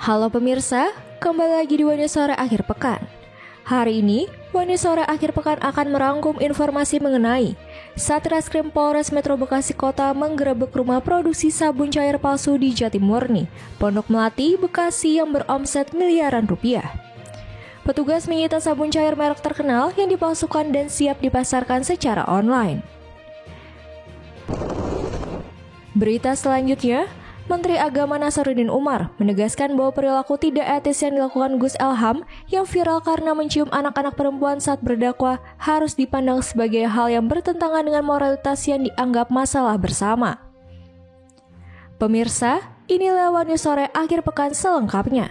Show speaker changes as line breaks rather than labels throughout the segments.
Halo pemirsa, kembali lagi di Wani Sore Akhir Pekan. Hari ini, Wani Sore Akhir Pekan akan merangkum informasi mengenai Satreskrim Polres Metro Bekasi Kota menggerebek rumah produksi sabun cair palsu di Jatimurni, Pondok Melati, Bekasi yang beromset miliaran rupiah. Petugas menyita sabun cair merek terkenal yang dipalsukan dan siap dipasarkan secara online. Berita selanjutnya, Menteri Agama Nasaruddin Umar menegaskan bahwa perilaku tidak etis yang dilakukan Gus Elham yang viral karena mencium anak-anak perempuan saat berdakwah harus dipandang sebagai hal yang bertentangan dengan moralitas yang dianggap masalah bersama. Pemirsa, inilah Wani Sore Akhir Pekan selengkapnya.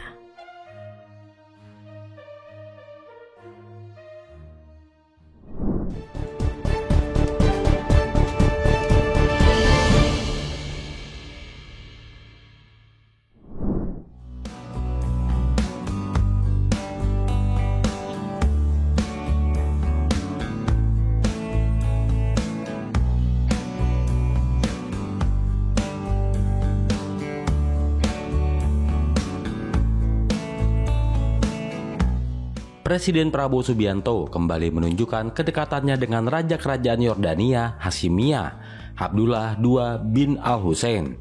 Presiden Prabowo Subianto kembali menunjukkan kedekatannya dengan Raja Kerajaan Yordania Hashimiyah, Abdullah II bin Al-Hussein.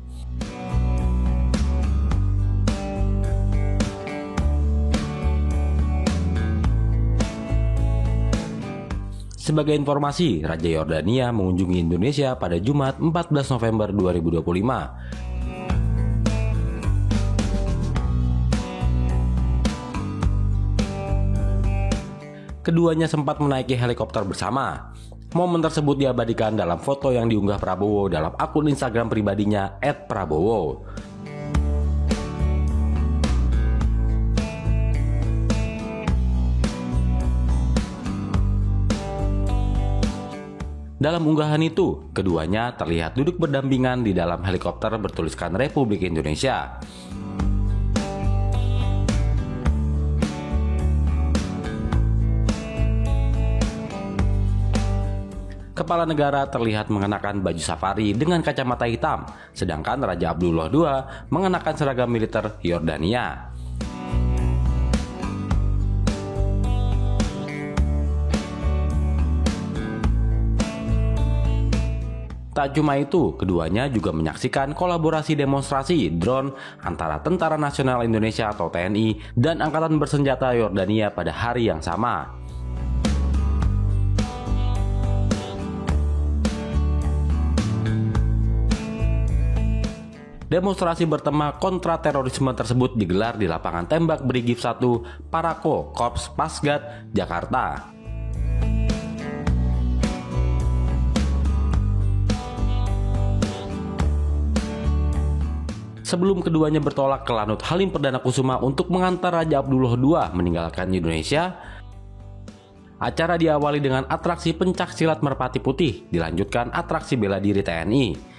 Sebagai informasi, Raja Yordania mengunjungi Indonesia pada Jumat 14 November 2025. Keduanya sempat menaiki helikopter bersama. Momen tersebut diabadikan dalam foto yang diunggah Prabowo dalam akun Instagram pribadinya @prabowo. Dalam unggahan itu, keduanya terlihat duduk berdampingan di dalam helikopter bertuliskan Republik Indonesia. Kepala negara terlihat mengenakan baju safari dengan kacamata hitam, sedangkan Raja Abdullah II mengenakan seragam militer Yordania. Tak cuma itu, keduanya juga menyaksikan kolaborasi demonstrasi drone antara Tentara Nasional Indonesia atau TNI dan Angkatan Bersenjata Yordania pada hari yang sama. Demonstrasi bertema kontra terorisme tersebut digelar di lapangan tembak Brigif 1 Parako, Korps Pasgat, Jakarta. Sebelum keduanya bertolak ke Lanut Halim Perdana Kusuma untuk mengantar Raja Abdullah II meninggalkan Indonesia, acara diawali dengan atraksi pencak silat Merpati Putih, dilanjutkan atraksi bela diri TNI.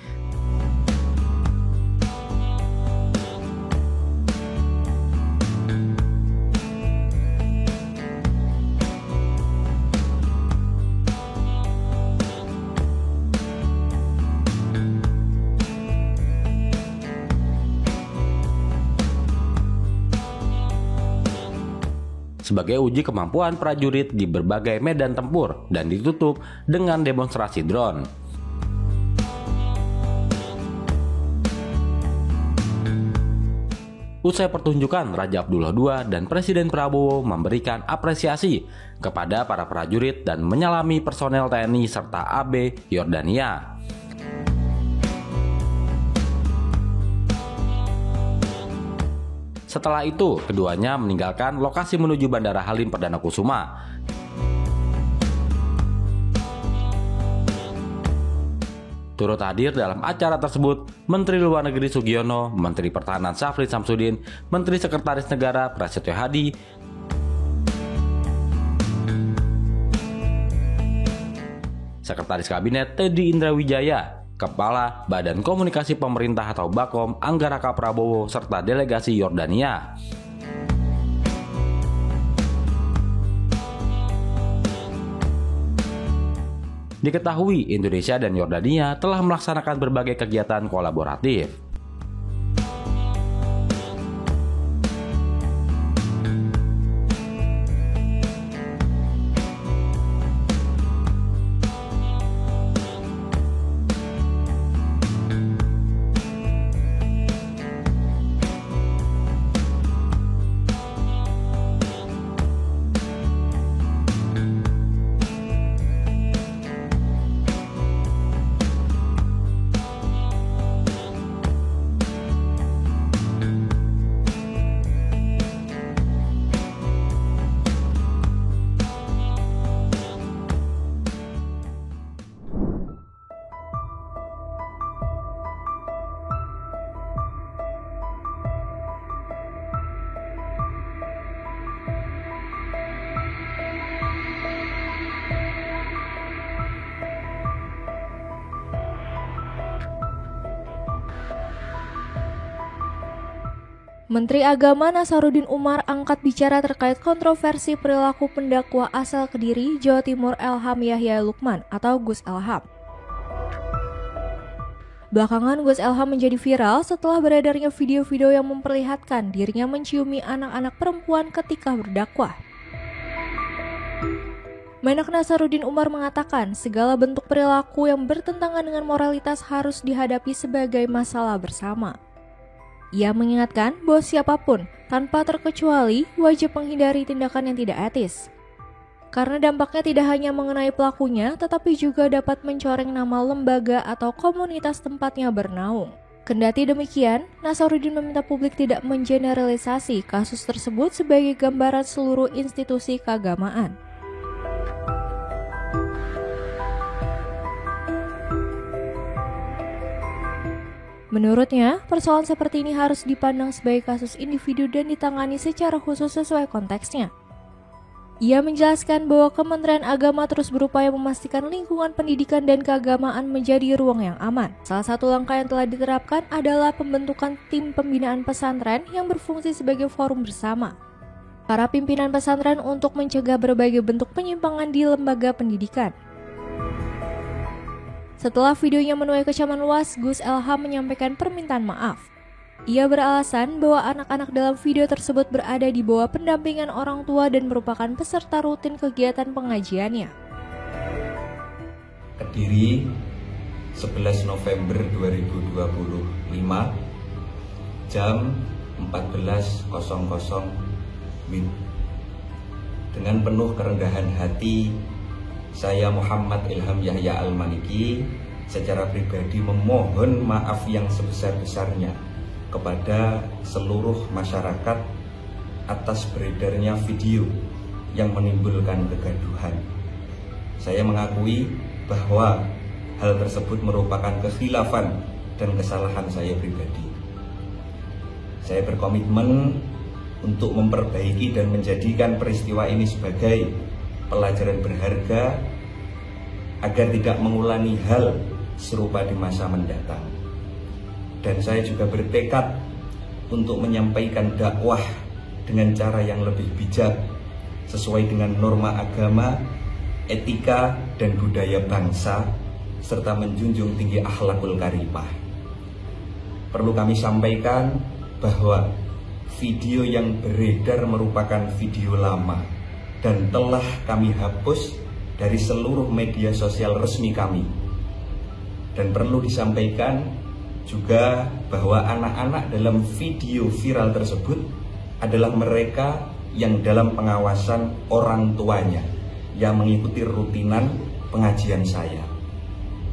Sebagai uji kemampuan prajurit di berbagai medan tempur dan ditutup dengan demonstrasi drone. Usai pertunjukan, Raja Abdullah II dan Presiden Prabowo memberikan apresiasi kepada para prajurit dan menyalami personel TNI serta AB Yordania. Setelah itu, keduanya meninggalkan lokasi menuju Bandara Halim Perdana Kusuma. Turut hadir dalam acara tersebut Menteri Luar Negeri Sugiono, Menteri Pertahanan Syafrin Samsudin, Menteri Sekretaris Negara Prasetyo Hadi, Sekretaris Kabinet Teddy Indrawijaya, Kepala Badan Komunikasi Pemerintah atau Bakom Anggaraka Prabowo, serta delegasi Yordania. Diketahui Indonesia dan Yordania telah melaksanakan berbagai kegiatan kolaboratif.
Menteri Agama Nasaruddin Umar angkat bicara terkait kontroversi perilaku pendakwa asal Kediri, Jawa Timur Elham Yahya Lukman atau Gus Elham. Belakangan Gus Elham menjadi viral setelah beredarnya video-video yang memperlihatkan dirinya menciumi anak-anak perempuan ketika berdakwah. Menak Nasaruddin Umar mengatakan segala bentuk perilaku yang bertentangan dengan moralitas harus dihadapi sebagai masalah bersama. Ia mengingatkan bahwa siapapun, tanpa terkecuali, wajib menghindari tindakan yang tidak etis. Karena dampaknya tidak hanya mengenai pelakunya, tetapi juga dapat mencoreng nama lembaga atau komunitas tempatnya bernaung. Kendati demikian, Nasaruddin meminta publik tidak mengeneralisasi kasus tersebut sebagai gambaran seluruh institusi keagamaan. Menurutnya, persoalan seperti ini harus dipandang sebagai kasus individu dan ditangani secara khusus sesuai konteksnya. Ia menjelaskan bahwa Kementerian Agama terus berupaya memastikan lingkungan pendidikan dan keagamaan menjadi ruang yang aman. Salah satu langkah yang telah diterapkan adalah pembentukan tim pembinaan pesantren yang berfungsi sebagai forum bersama para pimpinan pesantren untuk mencegah berbagai bentuk penyimpangan di lembaga pendidikan. Setelah videonya menuai kecaman luas, Gus Elham menyampaikan permintaan maaf. Ia beralasan bahwa anak-anak dalam video tersebut berada di bawah pendampingan orang tua dan merupakan peserta rutin kegiatan pengajiannya.
Kediri, 11 November 2025, jam 14.00 WIB. Dengan penuh kerendahan hati, saya Muhammad Ilham Yahya Al-Maliki secara pribadi memohon maaf yang sebesar-besarnya kepada seluruh masyarakat atas beredarnya video yang menimbulkan kegaduhan. Saya mengakui bahwa hal tersebut merupakan kekhilafan dan kesalahan saya pribadi. Saya berkomitmen untuk memperbaiki dan menjadikan peristiwa ini sebagai pelajaran berharga agar tidak mengulangi hal serupa di masa mendatang. Dan saya juga bertekad untuk menyampaikan dakwah dengan cara yang lebih bijak sesuai dengan norma agama, etika dan budaya bangsa serta menjunjung tinggi akhlakul karimah. Perlu kami sampaikan bahwa video yang beredar merupakan video lama dan telah kami hapus dari seluruh media sosial resmi kami. Dan perlu disampaikan juga bahwa anak-anak dalam video viral tersebut adalah mereka yang dalam pengawasan orang tuanya yang mengikuti rutinan pengajian saya.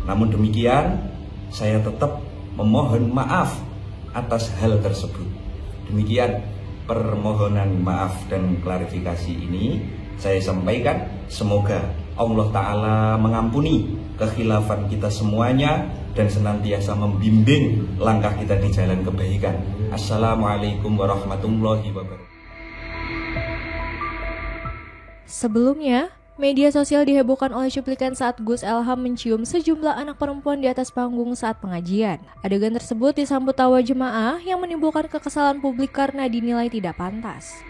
Namun demikian, saya tetap memohon maaf atas hal tersebut. Demikian permohonan maaf dan klarifikasi ini saya sampaikan, semoga Allah Ta'ala mengampuni kekhilafan kita semuanya dan senantiasa membimbing langkah kita di jalan kebaikan. Assalamualaikum warahmatullahi wabarakatuh.
Sebelumnya, media sosial dihebohkan oleh cuplikan saat Gus Elham mencium sejumlah anak perempuan di atas panggung saat pengajian. Adegan tersebut disambut tawa jemaah yang menimbulkan kekesalan publik karena dinilai tidak pantas.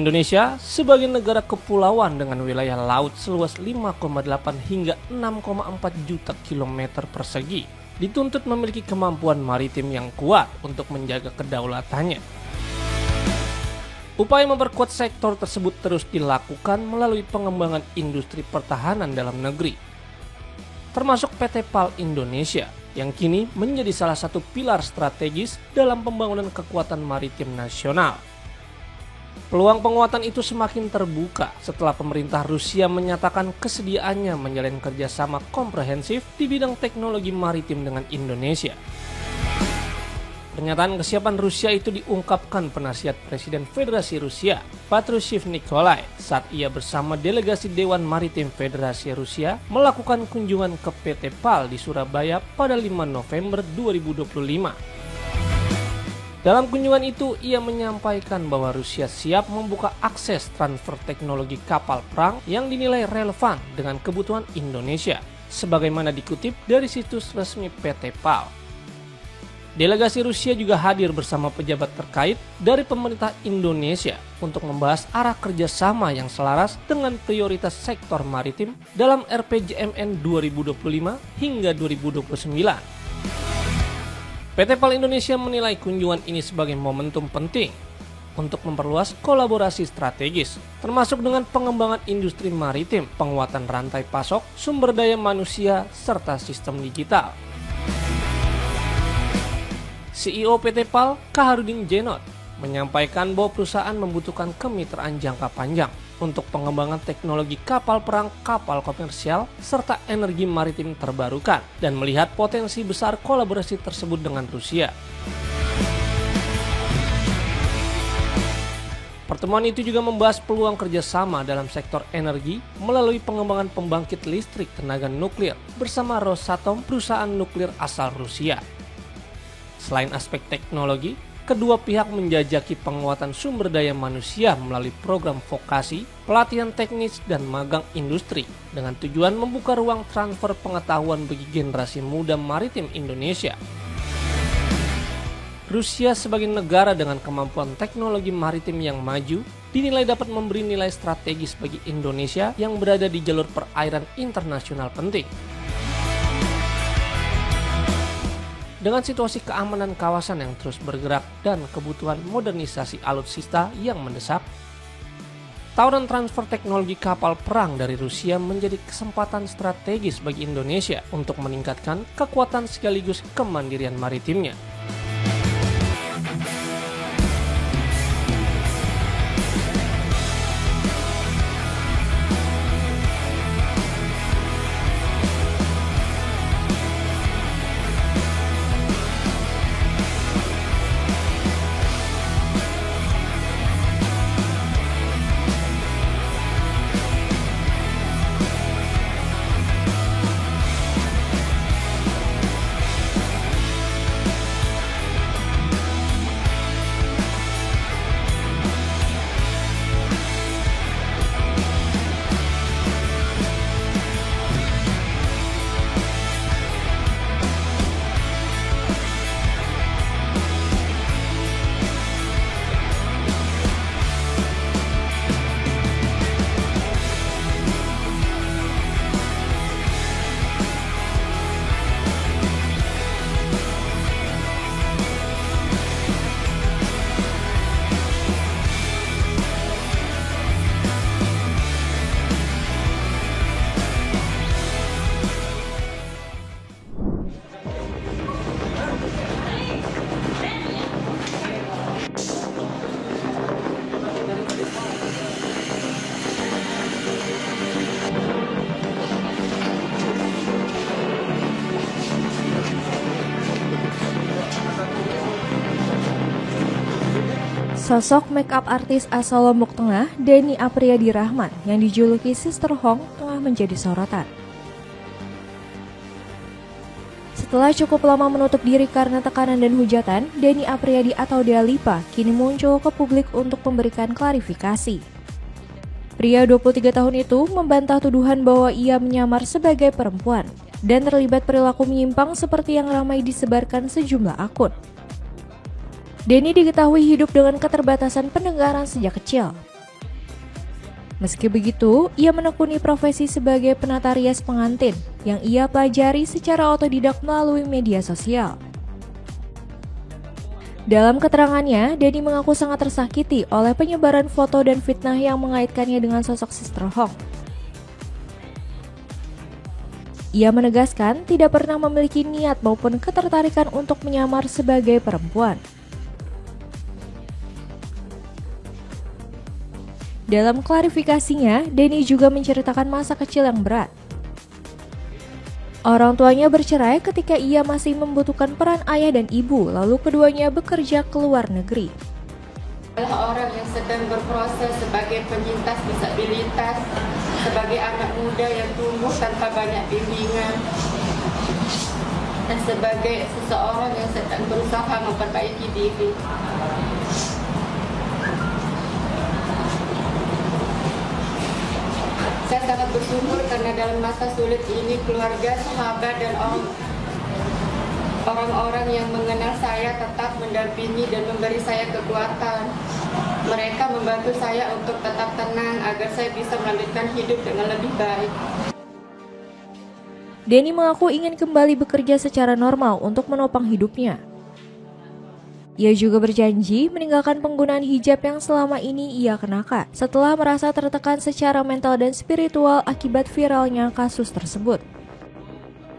Indonesia sebagai negara kepulauan dengan wilayah laut seluas 5,8 hingga 6,4 juta kilometer persegi dituntut memiliki kemampuan maritim yang kuat untuk menjaga kedaulatannya. Upaya memperkuat sektor tersebut terus dilakukan melalui pengembangan industri pertahanan dalam negeri, termasuk PT PAL Indonesia yang kini menjadi salah satu pilar strategis dalam pembangunan kekuatan maritim nasional. Peluang penguatan itu semakin terbuka setelah pemerintah Rusia menyatakan kesediaannya menjalin kerjasama komprehensif di bidang teknologi maritim dengan Indonesia. Pernyataan kesiapan Rusia itu diungkapkan penasihat Presiden Federasi Rusia, Patrushev Nikolai, saat ia bersama delegasi Dewan Maritim Federasi Rusia melakukan kunjungan ke PT PAL di Surabaya pada 5 November 2025. Dalam kunjungan itu, ia menyampaikan bahwa Rusia siap membuka akses transfer teknologi kapal perang yang dinilai relevan dengan kebutuhan Indonesia, sebagaimana dikutip dari situs resmi PT PAL. Delegasi Rusia juga hadir bersama pejabat terkait dari pemerintah Indonesia untuk membahas arah kerjasama yang selaras dengan prioritas sektor maritim dalam RPJMN 2025 hingga 2029. PT PAL Indonesia menilai kunjungan ini sebagai momentum penting untuk memperluas kolaborasi strategis, termasuk dengan pengembangan industri maritim, penguatan rantai pasok, sumber daya manusia, serta sistem digital. CEO PT PAL, Kaharudin Jenot, menyampaikan bahwa perusahaan membutuhkan kemitraan jangka panjang untuk pengembangan teknologi kapal perang, kapal komersial, serta energi maritim terbarukan, dan melihat potensi besar kolaborasi tersebut dengan Rusia. Pertemuan itu juga membahas peluang kerjasama dalam sektor energi melalui pengembangan pembangkit listrik tenaga nuklir bersama Rosatom, perusahaan nuklir asal Rusia. Selain aspek teknologi, kedua pihak menjajaki penguatan sumber daya manusia melalui program vokasi, pelatihan teknis, dan magang industri dengan tujuan membuka ruang transfer pengetahuan bagi generasi muda maritim Indonesia. Rusia sebagai negara dengan kemampuan teknologi maritim yang maju dinilai dapat memberi nilai strategis bagi Indonesia yang berada di jalur perairan internasional penting. Dengan situasi keamanan kawasan yang terus bergerak dan kebutuhan modernisasi alutsista yang mendesak, tawaran transfer teknologi kapal perang dari Rusia menjadi kesempatan strategis bagi Indonesia untuk meningkatkan kekuatan sekaligus kemandirian maritimnya.
Sosok make-up artis asal Lombok Tengah, Denny Apriyadi Rahman, yang dijuluki Sister Hong, tengah menjadi sorotan. Setelah cukup lama menutup diri karena tekanan dan hujatan, Denny Apriyadi atau Dea Lipa kini muncul ke publik untuk memberikan klarifikasi. Pria 23 tahun itu membantah tuduhan bahwa ia menyamar sebagai perempuan dan terlibat perilaku menyimpang seperti yang ramai disebarkan sejumlah akun. Denny diketahui hidup dengan keterbatasan pendengaran sejak kecil. Meski begitu, ia menekuni profesi sebagai penata rias pengantin yang ia pelajari secara otodidak melalui media sosial. Dalam keterangannya, Denny mengaku sangat tersakiti oleh penyebaran foto dan fitnah yang mengaitkannya dengan sosok Sister Hong. Ia menegaskan tidak pernah memiliki niat maupun ketertarikan untuk menyamar sebagai perempuan. Dalam klarifikasinya, Denny juga menceritakan masa kecil yang berat. Orang tuanya bercerai ketika ia masih membutuhkan peran ayah dan ibu, lalu keduanya bekerja ke luar negeri.
Adalah orang yang sedang berproses sebagai penyintas disabilitas, sebagai anak muda yang tumbuh tanpa banyak bimbingan, dan sebagai seseorang yang sedang berusaha memperbaiki diri. Saya sangat bersyukur karena dalam masa sulit ini keluarga, sahabat, dan orang-orang yang mengenal saya tetap mendampingi dan memberi saya kekuatan. Mereka membantu saya untuk tetap tenang agar saya bisa melanjutkan hidup dengan lebih baik.
Denny mengaku ingin kembali bekerja secara normal untuk menopang hidupnya. Ia juga berjanji meninggalkan penggunaan hijab yang selama ini ia kenakan setelah merasa tertekan secara mental dan spiritual akibat viralnya kasus tersebut.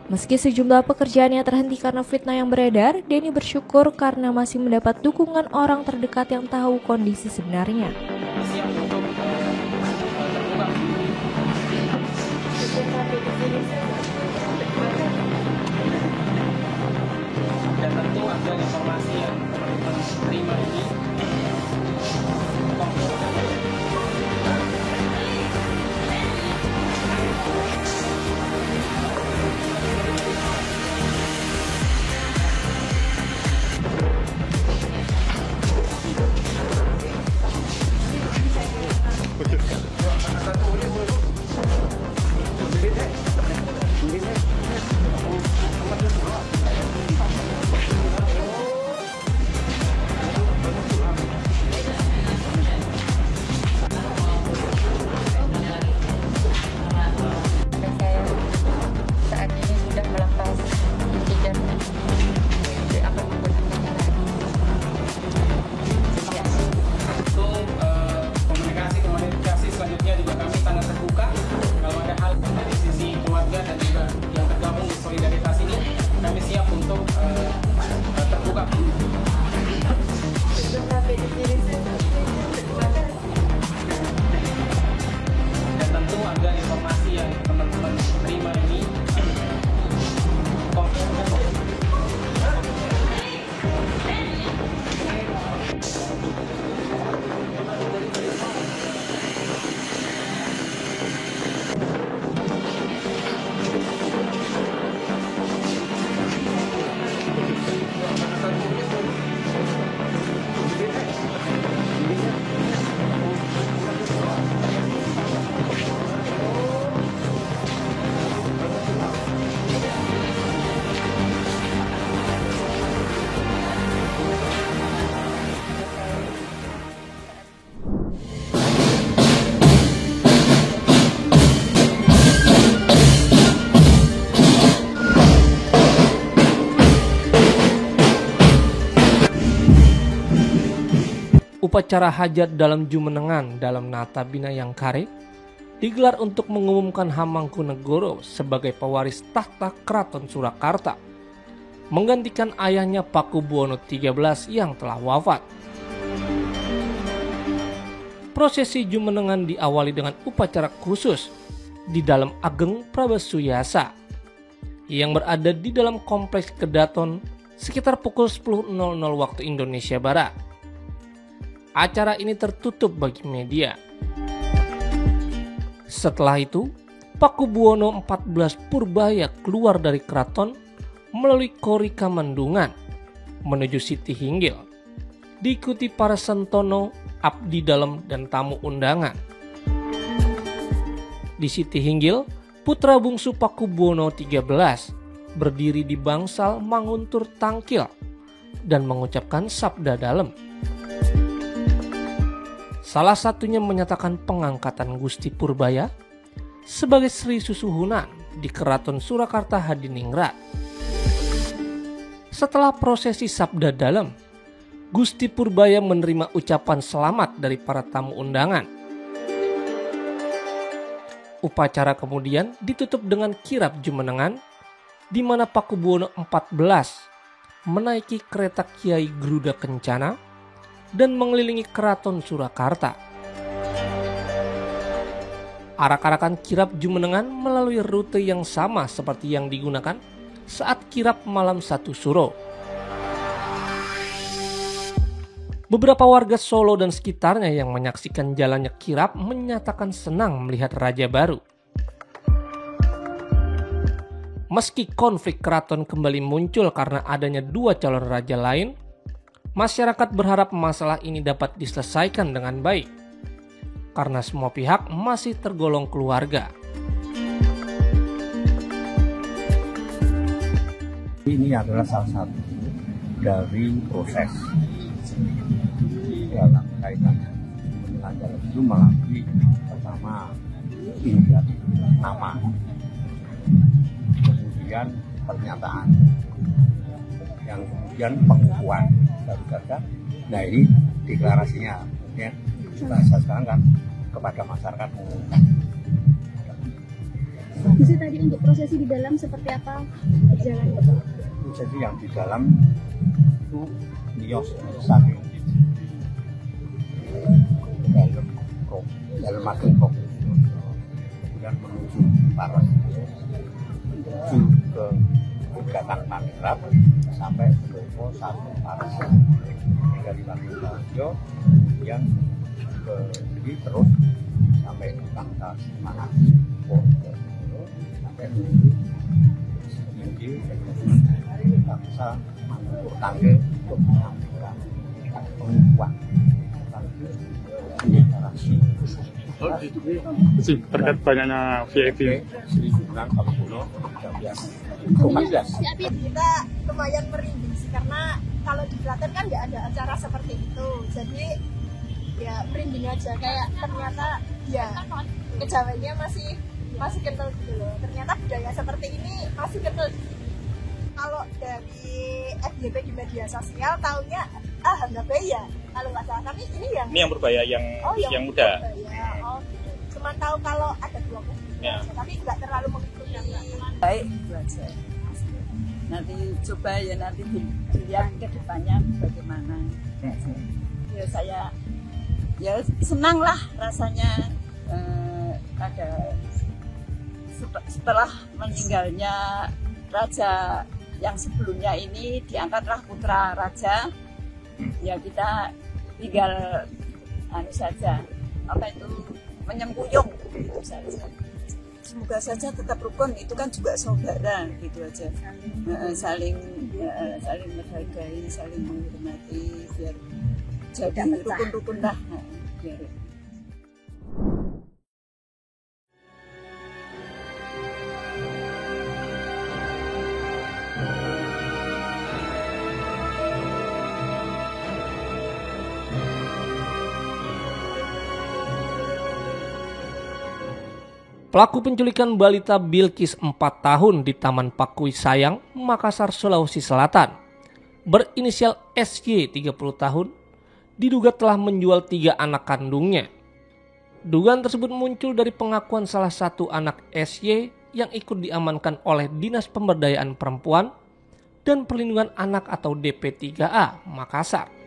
Meski sejumlah pekerjaannya terhenti karena fitnah yang beredar, Denny bersyukur karena masih mendapat dukungan orang terdekat yang tahu kondisi sebenarnya.
Dan tentu ada informasi yang teman-teman terima ini
Upacara hajat dalam Jumenengan dalam Nata Bina Yangkare digelar untuk mengumumkan Hamangkunegoro sebagai pewaris tahta Keraton Surakarta, menggantikan ayahnya Pakubuwono XIII yang telah wafat. Prosesi Jumenengan diawali dengan upacara khusus di dalam Ageng Prabasuyasa yang berada di dalam kompleks Kedaton sekitar pukul 10.00 waktu Indonesia Barat. Acara ini tertutup bagi media. Setelah itu, Pakubuwono XIV Purbaya keluar dari keraton melalui Kori Kamandungan menuju Siti Hinggil, diikuti para sentono, abdi dalam, dan tamu undangan. Di Siti Hinggil, putra bungsu Pakubuwono XIII berdiri di bangsal manguntur tangkil dan mengucapkan sabda dalam. Salah satunya menyatakan pengangkatan Gusti Purbaya sebagai Sri Susuhunan di Keraton Surakarta Hadiningrat. Setelah prosesi sabda dalam, Gusti Purbaya menerima ucapan selamat dari para tamu undangan. Upacara kemudian ditutup dengan kirap jumenengan, di mana Pakubuwono XIV menaiki kereta Kiai Garuda Kencana dan mengelilingi Keraton Surakarta. Arak-arakan kirap jumenengan melalui rute yang sama seperti yang digunakan saat kirap malam 1 Suro. Beberapa warga Solo dan sekitarnya yang menyaksikan jalannya kirap menyatakan senang melihat raja baru. Meski konflik keraton kembali muncul karena adanya 2 calon raja lain, masyarakat berharap masalah ini dapat diselesaikan dengan baik, karena semua pihak masih tergolong keluarga.
Ini adalah salah satu dari proses dalam kaitannya dengan jalan itu melalui pertama pilihan nama, kemudian pernyataan, yang kemudian pengukuhan baru saja. Nah ini deklarasinya, ya bahasa sekarang kan kepada masyarakat mengumumkan.
Bisa tadi untuk prosesi di dalam seperti apa berjalannya?
Prosesi yang di dalam itu nios saking dalam makin kok, kemudian menuju Paras, menuju ke Gatang Manggrab sampai Lopo 1 Paras, dari Bangladesh, kemudian ke sini terus sampai Bangsa Semangat, sampai menuju Bangsa Mandur Tangge untuk menyampaikan pengukuhan
terkait banyaknya VIP.
Kita lumayan merinding sih, karena kalau di Klaten kan nggak ada acara seperti itu, jadi ya merinding aja, kayak ternyata ya kejawaannya masih kental gitu loh, ternyata budaya seperti ini masih kental. Kalau dari FYP di media sosial taunya nggak ya kalau nggak salah, tapi ini yang berbahaya yang muda. Oh, gitu. Cuma tahu kalau ada 20 ya. Tapi nggak terlalu mengikuti.
Baik itu aja. Nanti coba ya, nanti dilihat ke depannya bagaimana. Ya saya ya senang lah rasanya ada setelah meninggalnya raja yang sebelumnya ini, diangkatlah putra raja. Ya kita tinggal saja menyengkuyung gitu saja. Semoga saja tetap rukun, itu kan juga saudara gitu aja. Saling menghargai, saling menghormati, biar jadi rukun-rukun lah. Biar
Pelaku penculikan balita Bilqis 4 tahun di Taman Pakui Sayang, Makassar, Sulawesi Selatan, berinisial SY 30 tahun, diduga telah menjual 3 anak kandungnya. Dugaan tersebut muncul dari pengakuan salah satu anak SY yang ikut diamankan oleh Dinas Pemberdayaan Perempuan dan Perlindungan Anak atau DP3A Makassar.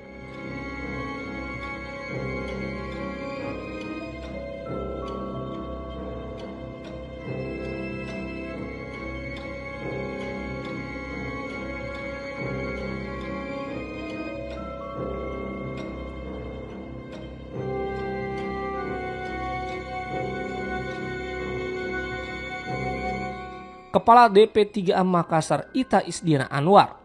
Kepala DP3A Makassar Ita Isdiana Anwar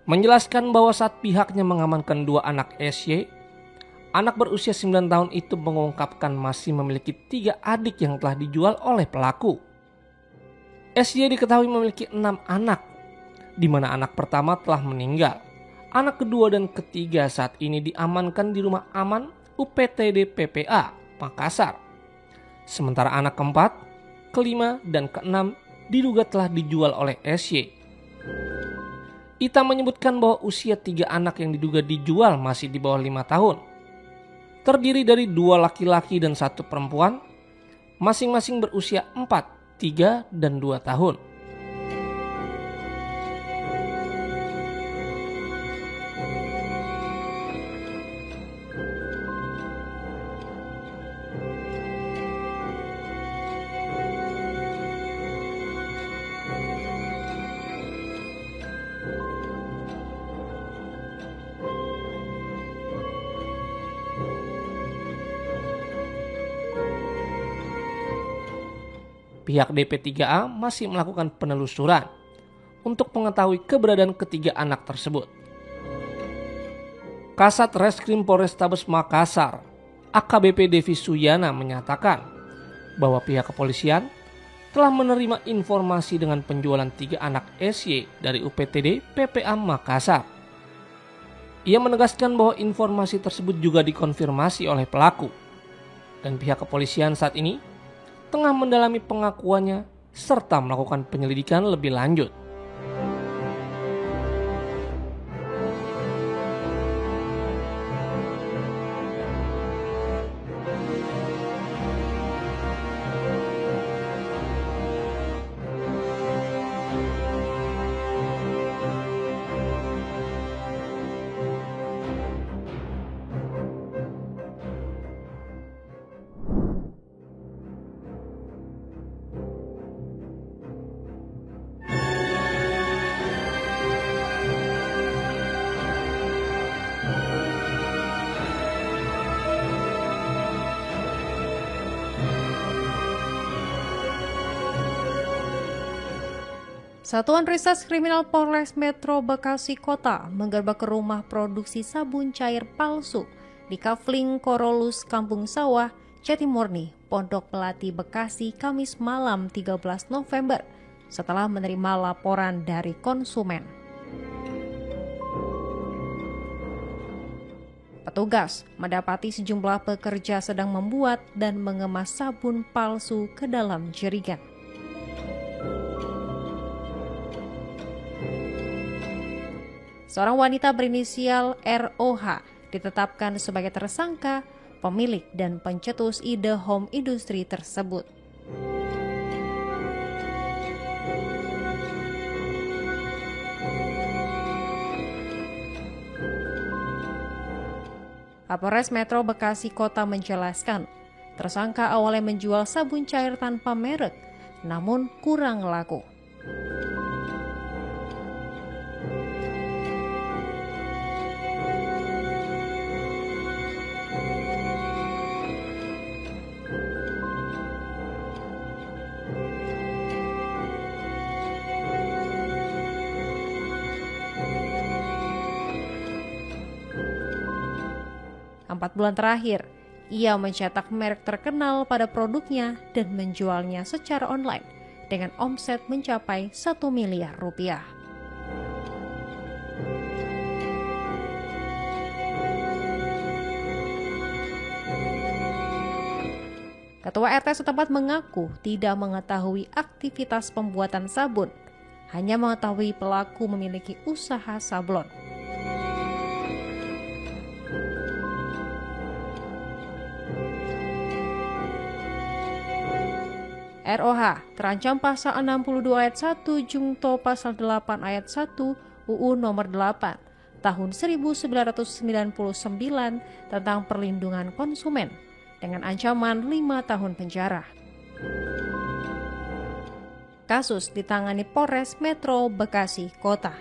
menjelaskan bahwa saat pihaknya mengamankan 2 anak SY, anak berusia 9 tahun itu mengungkapkan masih memiliki 3 adik yang telah dijual oleh pelaku. SY diketahui memiliki 6 anak, di mana anak pertama telah meninggal. Anak kedua dan ketiga saat ini diamankan di rumah aman UPTD PPA Makassar. Sementara anak keempat, kelima, dan keenam diduga telah dijual oleh SY. Ita menyebutkan bahwa usia 3 anak yang diduga dijual masih di bawah 5 tahun. Terdiri dari 2 laki-laki dan 1 perempuan, masing-masing berusia 4, 3, dan 2 tahun. Pihak DP3A masih melakukan penelusuran untuk mengetahui keberadaan ketiga anak tersebut. Kasat Reskrim Polrestabes Makassar, AKBP Devi Suyana menyatakan bahwa pihak kepolisian telah menerima informasi dengan penjualan 3 anak SY dari UPTD PPA Makassar. Ia menegaskan bahwa informasi tersebut juga dikonfirmasi oleh pelaku dan pihak kepolisian saat ini tengah mendalami pengakuannya serta melakukan penyelidikan lebih lanjut.
Satuan Reserse Kriminal Polres Metro Bekasi Kota menggerbek rumah produksi sabun cair palsu di Kafling Korolus, Kampung Sawah, Jatimurni, Pondok Melati, Bekasi, Kamis malam 13 November setelah menerima laporan dari konsumen. Petugas mendapati sejumlah pekerja sedang membuat dan mengemas sabun palsu ke dalam jerigen. Seorang wanita berinisial ROH ditetapkan sebagai tersangka, pemilik dan pencetus ide home industri tersebut. Kapolres Metro Bekasi Kota menjelaskan, tersangka awalnya menjual sabun cair tanpa merek, namun kurang laku. Empat bulan terakhir, ia mencetak merek terkenal pada produknya dan menjualnya secara online dengan omset mencapai 1 miliar rupiah. Ketua RT setempat mengaku tidak mengetahui aktivitas pembuatan sabun, hanya mengetahui pelaku memiliki usaha sablon. ROH terancam pasal 62 ayat 1 Jungto pasal 8 ayat 1 UU nomor 8 tahun 1999 tentang perlindungan konsumen dengan ancaman 5 tahun penjara. Kasus ditangani Polres Metro Bekasi Kota.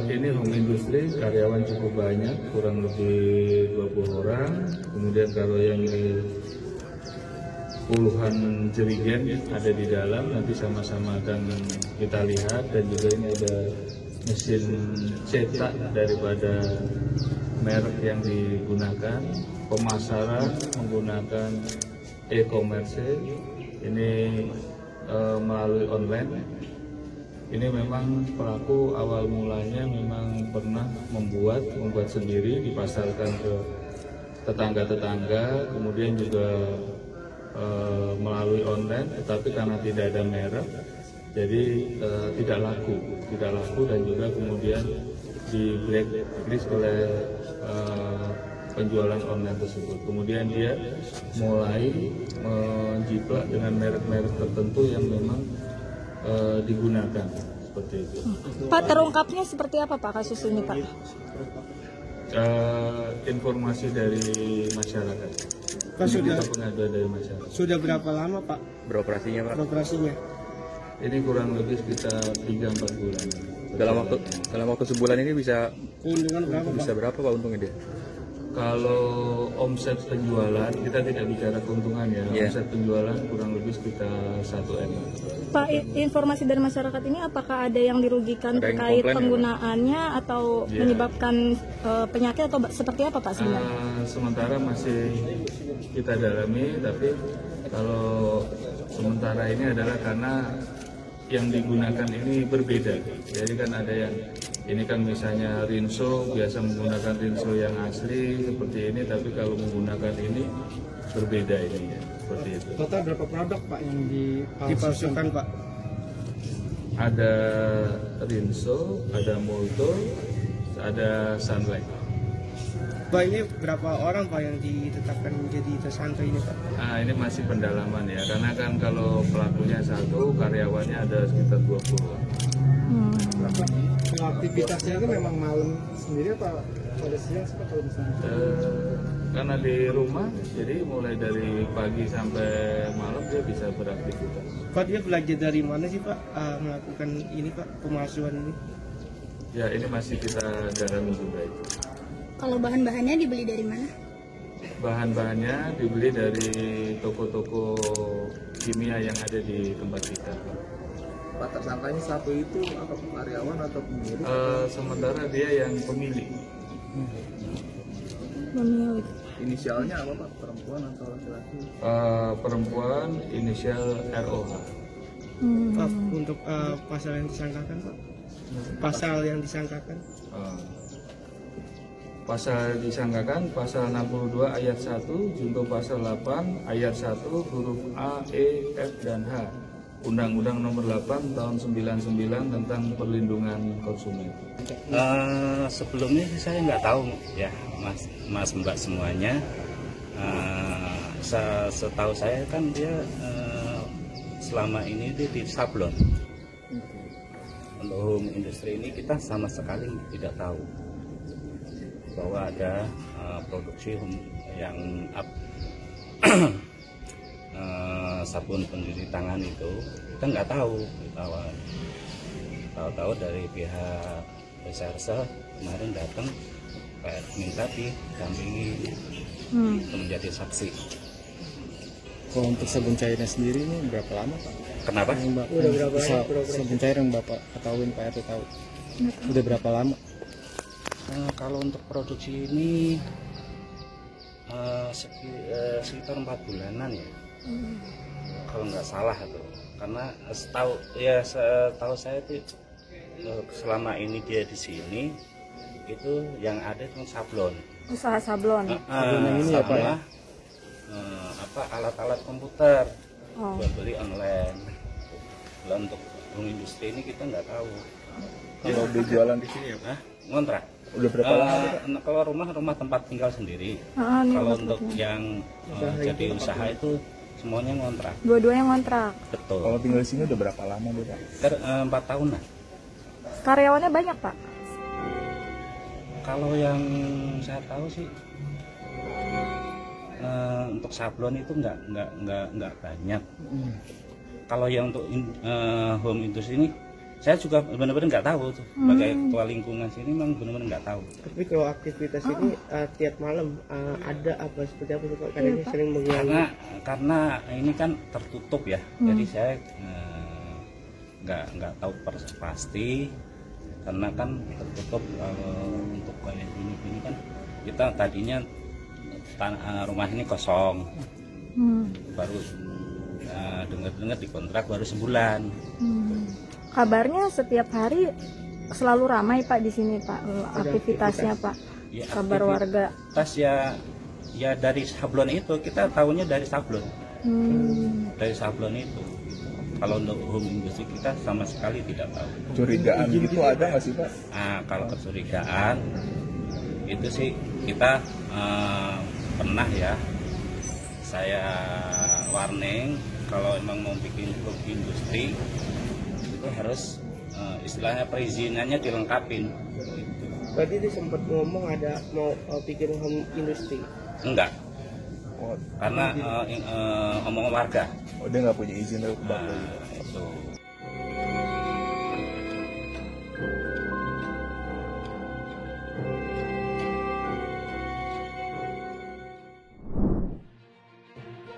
Ini home industry, karyawan cukup banyak, kurang lebih 20 orang. Kemudian kalau yang ini puluhan jerigen ada di dalam, nanti sama-sama akan kita lihat. Dan juga ini ada mesin cetak daripada merek yang digunakan, pemasaran menggunakan e-commerce ini melalui online. Ini memang pelaku awal mulanya memang pernah membuat sendiri, dipasarkan ke tetangga-tetangga, kemudian juga melalui online, tetapi karena tidak ada merek, jadi tidak laku dan juga kemudian di blacklist oleh penjualan online tersebut. Kemudian dia mulai menjiplak dengan merek-merek tertentu yang memang digunakan seperti itu.
Pak, terungkapnya seperti apa Pak kasus ini Pak?
Informasi dari masyarakat.
Pak,
pengaduan dari masyarakat.
Sudah berapa lama Pak beroperasinya Pak?
Ini kurang lebih sekitar 3-4 bulan.
Dalam waktu sebulan ini bisa
keuntungan berapa Pak?
Bisa berapa Pak untungnya dia?
Kalau omset penjualan, kita tidak bicara keuntungan ya. Omset penjualan kurang lebih sekitar 1 M.
Pak, informasi dari masyarakat ini apakah ada yang dirugikan terkait penggunaannya atau menyebabkan penyakit atau seperti apa Pak sebenarnya?
Sementara masih kita dalami, tapi kalau sementara ini adalah karena yang digunakan ini berbeda. Jadi kan ada yang ini kan misalnya Rinso biasa menggunakan Rinso yang asli seperti ini, tapi kalau menggunakan ini berbeda ini ya, seperti itu.
Total berapa produk Pak yang dipalsukan Pak?
Ada Rinso, ada Molto, ada Sunlight.
Pak, ini berapa orang Pak yang ditetapkan menjadi tersangka ini Pak?
Ini masih pendalaman ya, karena kan kalau pelakunya satu, karyawannya ada sekitar 20 orang.
Aktivitasnya itu memang malam sendiri apa pada siang sih Pak kalau misalnya?
Karena di rumah, jadi mulai dari pagi sampai malam dia bisa beraktivitas.
Pak, dia belajar dari mana sih Pak melakukan ini Pak, pemalsuan ini?
Ya, ini masih kita dalami juga itu.
Kalau bahan-bahannya dibeli dari mana?
Bahan-bahannya dibeli dari toko-toko kimia yang ada di tempat kita.
Pak, tersangkanya satu itu apa karyawan atau pemilik?
Sementara dia yang pemilik.
Inisialnya apa Pak? Perempuan atau laki-laki?
Perempuan, inisial ROH.
Pak, untuk pasal yang disangkakan Pak? Pasal yang disangkakan?
Pasal disangkakan pasal 62 ayat 1 junto pasal 8 ayat 1 huruf A, E, F, dan H Undang-Undang Nomor 8 tahun 99 tentang perlindungan konsumen.
Sebelumnya saya nggak tahu ya mas mbak semuanya. Setahu saya kan dia selama ini dia di sablon. Untuk home industry ini kita sama sekali tidak tahu bahwa ada produksi yang sabun pencuci tangan itu kita nggak tahu. Tahu dari pihak reserse kemarin datang minta didampingi menjadi saksi.
Kalau untuk sabun cairnya sendiri ini berapa lama Pak?
Kenapa?
Udah berapa lama?
Sabun cair yang Bapak ketahuin Pak RT tahu. Udah berapa lama?
Kalau untuk produksi ini sekitar 4 bulanan ya, kalau nggak salah itu. Karena setahu saya itu selama ini dia di sini itu yang ada cuma sablon.
Usaha sablon.
Ini apa ya? Alat-alat komputer buat beli online. Kalau untuk industri ini kita nggak tahu.
Kalau berjualan di sini ya Pak?
Ngontrak.
Udah berapa lama?
Kalau rumah tempat tinggal sendiri. Kalau untuk yang jadi usaha itu semuanya ngontrak.
Dua-duanya ngontrak.
Betul.
Kalau tinggal di sini udah berapa lama Pak?
4 tahunan.
Karyawannya banyak Pak?
Kalau yang saya tahu sih untuk sablon itu nggak banyak. Kalau yang untuk home industry ini saya juga benar-benar nggak tahu tuh. Sebagai ketua lingkungan sini memang benar-benar nggak tahu.
Tapi kalau aktivitas ini tiap malam ada apa seperti apa Pak? Karena ini sering mengganggu.
Karena ini kan tertutup ya. Jadi saya nggak tahu pasti karena kan tertutup. Untuk kayak gini kan kita tadinya rumah ini kosong, baru dengar-dengar dikontrak baru sebulan.
Kabarnya setiap hari selalu ramai Pak di sini Pak, aktivitasnya Pak,
ya,
kabar warga.
Ya dari sablon itu, kita tahunya dari sablon. Dari sablon itu. Kalau untuk home industry kita sama sekali tidak tahu.
Curigaan gitu ada nggak sih Pak?
Kalau kecurigaan itu sih kita pernah ya, saya warning kalau emang mau bikin home industri itu harus istilahnya perizinannya dilengkapin.
Berarti dia sempat ngomong ada mau bikin home industri?
Enggak. Karena omongan warga.
Dia nggak punya izin dari
itu.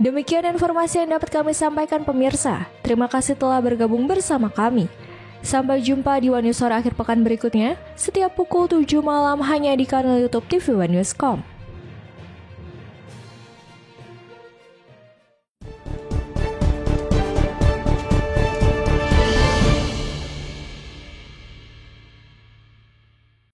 Demikian informasi yang dapat kami sampaikan pemirsa. Terima kasih telah bergabung bersama kami. Sampai jumpa di One News Sore akhir pekan berikutnya, setiap pukul 7 malam hanya di kanal YouTube TV One News.com.